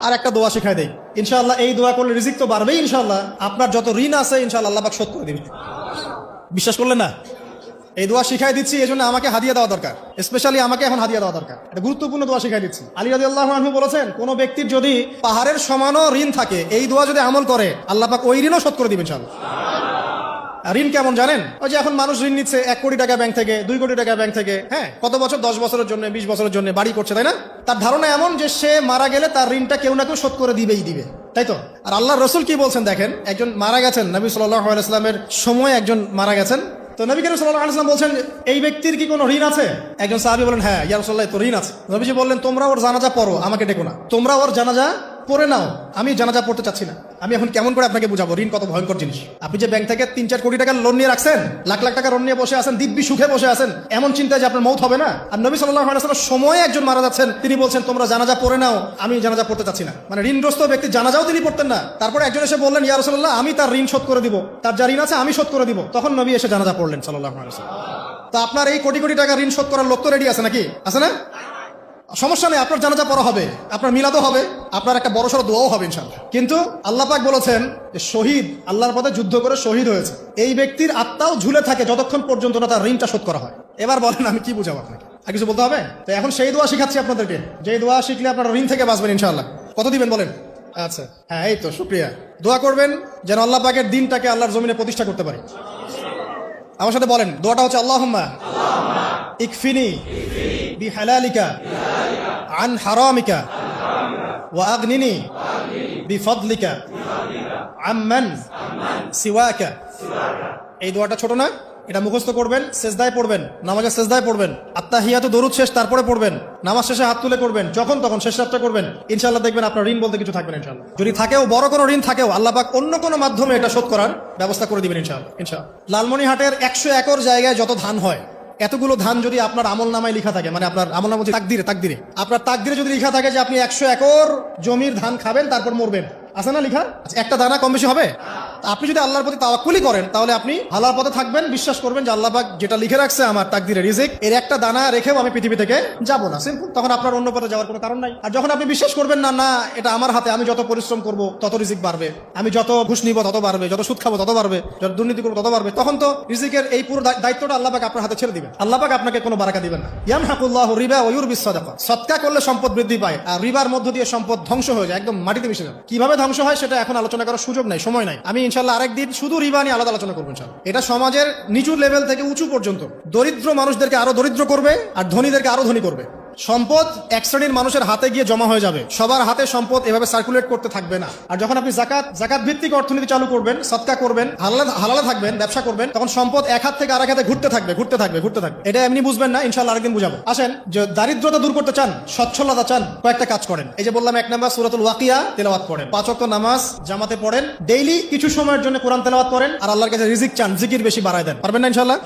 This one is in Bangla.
আর একটা দোয়া শিখাই দেই, ইনশাআল্লাহ এই দোয়া করলে রিজিক তো বাড়বেই ইনশাআল্লাহ, আপনার যত ঋণ আছে ইনশাআল্লাহ আল্লাহ পাক শোধ করে দিবেন। বিশ্বাস করলেন না? এই দোয়া শিখাই দিচ্ছি, এই জন্য আমাকে হাদিয়া দেওয়া দরকার, স্পেশালি আমাকে এখন হাদিয়া দেওয়া দরকার। এটা গুরুত্বপূর্ণ দোয়া শিখাই দিচ্ছি। আলী রাদিয়াল্লাহু আনহু বলেছেন, কোন ব্যক্তির যদি পাহাড়ের সমানও ঋণ থাকে, এই দোয়া যদি আমল করে আল্লাহ পাক ওই ঋণও শোধ করে দিবেন ইনশাআল্লাহ। ঋণ কেমন জানেন? ওই যে এখন মানুষ ঋণ নিচ্ছে 1 কোটি টাকা ব্যাংক থেকে, 2 কোটি টাকা ব্যাংক থেকে, হ্যাঁ, কত বছর, 10 বছরের জন্য, 20 বছরের জন্য বাড়ি করছে, তাই না? তার ধারণা এমন যে সে মারা গেলে তার ঋণটা কেউ না কেউ শোধ করে দিবে, তাই তো? আর আল্লাহ রসুল কি বলছেন দেখেন, একজন মারা গেছেন, নবী সাল্লাল্লাহু আলাইহি ওয়াসাল্লামের সময় একজন মারা গেছেন, তো নবী করিম সাল্লাল্লাহু আলাইহি ওয়াসাল্লাম বলছেন, এই ব্যক্তির কি কোনো ঋণ আছে? একজন সাহাবী বলেন, হ্যাঁ ইয়া রাসূলুল্লাহ, তো ঋণ আছে। নবীজি বললেন, তোমরা ওর জানাজা পড়ো, আমাকে ডেকো না, তোমরা ওর জানাজা পড়ে নাও, আমি জানাজা পড়তে চাচ্ছি না। আমি এখন কেমন করে আপনাকে বুঝাবো ঋণ কত ভয়ঙ্কর জিনিস? আপনি যে ব্যাংক থেকে 3-4 কোটি টাকার লোন নিয়ে রাখছেন, লাখ লাখ টাকা লোন নিয়ে বসে আছেন, দিব্যি সুখে বসে আছেন, এমন চিন্তা যে আপনার মৌত হবে না। আর নবী সাল্লাল্লাহু আলাইহি ওয়াসাল্লাম সময়ে একজন মারা যাচ্ছেন, তিনি বলছেন তোমরা জানাজা পড়ে নাও, আমি জানাজা পড়তে চাচ্ছি না। মানে ঋণগ্রস্ত ব্যক্তি জানাজাও তিনি পড়তেন না। তারপরে একজন এসে বললেন, ইয়া রাসূলুল্লাহ, আমি তার ঋণ শোধ করে দিব, তার যা ঋণ আছে আমি শোধ করে দিব। তখন নবী এসে জানাজা পড়লেন সাল্লাল্লাহু আলাইহি ওয়াসাল্লাম। তো আপনার এই কোটি কোটি টাকা ঋণ শোধ করার লোক তো রেডি আছে নাকি? আছে না? সমস্যা নেই, আপনার জানাজা পড়া হবে, আপনার মিলাদও হবে, আপনার একটা বড়সড় দোয়াও হবে ইনশাআল্লাহ। কিন্তু আল্লাহ পাক বলেছেন যে শহীদ, আল্লাহর পথে যুদ্ধ করে শহীদ হয়েছে, এই ব্যক্তির আত্মাও ঝুলে থাকে যতক্ষণ পর্যন্ত না তার ঋণটা শোধ করা হয়। এবার বলেন আমি কি বুঝাবো আপনাকে? আর কিছু বলতে হবে? তো এখন সেই দোয়া শিখাচ্ছি আপনাদেরকে, যে দোয়া শিখলে আপনারা ঋণ থেকে বাঁচবেন ইনশাআল্লাহ। কত দিবেন বলেন? আচ্ছা, হ্যাঁ, এই তো শুকরিয়া। দোয়া করবেন যেন আল্লাহ পাকের দিনটাকে আল্লাহর জমিনে প্রতিষ্ঠা করতে পারি। আমার সাথে বলেন, দোয়াটা হচ্ছে আল্লাহুম্মা ইকফিনি বিহালালিকা আন হারামিকা ওয়া আগনিনি বিফদলিকা আম্মান সিওয়াকা। এই দোয়াটা ছোট না, এটা মুখস্থ করবেন, সেজদায় পড়বেন, নামাজের সেজদায় পড়বেন, আত্তাহিয়াতু দরুদ শেষ তারপরে পড়বেন, নামাজ শেষে হাত তুলে করবেন, যখন তখন শেষ রাতটা করবেন, ইনশাআল্লাহ দেখবেন আপনার ঋণ বলতে কিছু থাকবে না ইনশাআল্লাহ। যদি থাকেও, বড় কোনো ঋণ থাকেও, আল্লাহ পাক অন্য কোনো মাধ্যমে এটা শোধ করার ব্যবস্থা করে দিবেন ইনশাআল্লাহ। লালমনিরহাটের 100 একর জায়গায় যত ধান হয়, এতগুলো ধান যদি আপনার আমল নামায় লেখা থাকে, মানে আপনার আমল নামা তাকদিরে আপনার তাকদিরে যদি লেখা থাকে যে আপনি 100 একর জমির ধান খাবেন তারপর মরবেন, আছে না লেখা? একটা দানা কম বেশি হবে? আপনি যদি আল্লাহর প্রতি তাওয়াক্কুলি করেন, তাহলে আপনি হালাল পথে থাকবেন, বিশ্বাস করবেন যে আল্লাহ পাক যেটা লিখে রাখছে আমার তাকদিরে রিজিক, এর একটা দানা রেখেও আমি পৃথিবী থেকে যাব না, সিম্পল। তখন আপনার অন্য পথে যাওয়ার কোনো কারণ নাই। আর যখন আপনি বিশ্বাস করবেন না, না এটা আমার হাতে, আমি যত পরিশ্রম করব তত রিজিক বাড়বে, আমি যত ঘুষ নিব তত বাড়বে, যত সুদ খাবো তত বাড়বে, যত দুর্নীতি করবো তত বাড়বে, তখন তো রিজিকের এই পুরো দায়িত্বটা আল্লাহ পাক আপনার হাতে ছেড়ে দিবেন। আল্লাহ পাক আপনাকে কোনো বারাকা দিবেন না। ইয়ামহাকুল্লাহু রিবা ওয়া ইউরবিস সাদাকা। সদকা করলে সম্পদ বৃদ্ধি পায়, আর রিবার মধ্য দিয়ে সম্পদ ধ্বংস হয়ে যায়, একদম মাটিতে মিশে যায়। কিভাবে ধ্বংস হয় সেটা এখন আলোচনা করার সুযোগ নাই, সময় নাই। আমি ইনশাআল্লাহ আরেকদিন শুধু রিবা নিয়ে আলাদা আলোচনা করবো ইনশাআল্লাহ। এটা সমাজের নিচু লেভেল থেকে উঁচু পর্যন্ত দরিদ্র মানুষদেরকে আরো দরিদ্র করবে আর ধনীদেরকে আরো ধনী করবে। সম্পদ এক শ্রেণীর মানুষের হাতে গিয়ে জমা হয়ে যাবে, সবার হাতে সম্পদ এভাবে সার্কুলেট করতে থাকবে না। আর যখন আপনি জাকাত ভিত্তিক অর্থনীতি চালু করবেন, সদকা করবেন, হালালে থাকবেন, ব্যবসা করবেন, তখন সম্পদ এক হাত থেকে আরেক হাতে ঘুরতে থাকবে। এটা এমনি বুঝবেন না, ইনশাআল্লাহ আরেকদিন বুঝাবো। আসেন, যে দারিদ্রতা দূর করতে চান, সচ্ছলতা চান, কয়েকটা কাজ করেন। এই যে বললাম, 1 নাম্বার সূরাতুল ওয়াকিয়া তেলাওয়াত করেন, 5 ওয়াক্ত নামাজ জামাতে পড়েন, ডেইলি কিছু সময়ের জন্য কোরআন তেলাওয়াত করেন, আর আল্লাহর কাছে রিজিক চান, জিকির বেশি বাড়ায় দেন। পারবেন না ইনশাআল্লাহ?